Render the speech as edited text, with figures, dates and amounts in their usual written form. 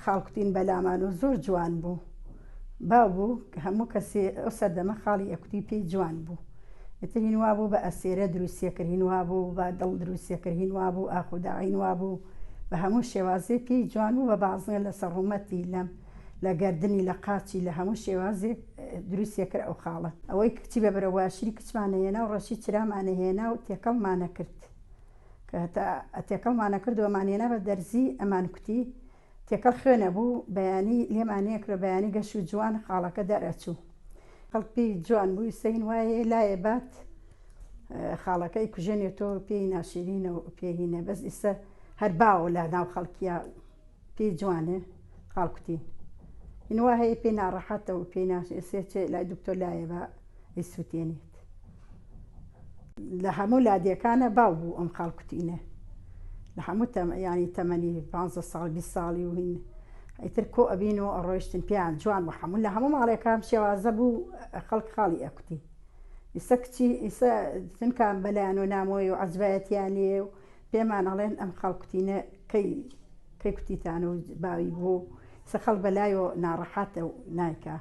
خاڵکوتین بەلامان و زۆر جوان بوو باو بوو هەموو کەسێ ئەو سەردەمە خاڵی ئەکوتی پێی جوان بوو ئتر هینوا بوو بە ئەسێرە دروستیەکرد هینوا بوو بە دڵ دروستیەکرد هینوا بوو ئاخوداعینوا بوو بە هەموو شێوازێ پێی جوان و بە بازنە لە سەرڕوومەتی لەم لە گەردنی لە قاچی لە هەموو شێوازێک دروستیەکرد ئەو خاڵە ئەوەی کچی بە برەواشری کچمانەهێنا و ڕەشی چرامانەهێنا و تێکەڵمانە کرد کە تێکەڵمانە کردوەمانێنا بە دەرزی ئەمان کوتی تێکەڵ خوێنە بوو بەیانی لێمانەیەکرە بەیانی گەش و جوان خاڵەکە دەرەچوو خەڵک پێی جوان بووی سەین وایە لایە بات خاڵەکەی کوژێنێتەوە پێی ناشرینە و پێهینە بەس ئیسە هەر باوە لە ناو خەڵکیە پێی جوانێ خاڵکوتین هینوا هەیە پێی ناڕەحەتەوە پێی ناشێ لای دکتۆر لایە بە ئیسووتێنێت لە هەموو لادیەکانە باو بوو ئەم خاڵکوتینە لە هەموو ینی تەمەنی 15 ساڵ 20 ساڵی و هین ئیتر کۆ ئەبینەوە ئەڕۆیشتن پێیان جوان و هەموو لە هەموو ماڵێکام شێوازە بوو خەڵک خاڵی ئەکوتی ئیسە کچی ئیسە تنکان بەلایەن و نامۆی و عەجبایەتیان لێ و پێمان ئەڵێن ئەم خاڵکوتینە کەی کوتیتانە و باوی بوو سە خەڵک بەلایەوە ناڕەحەتە و نایکا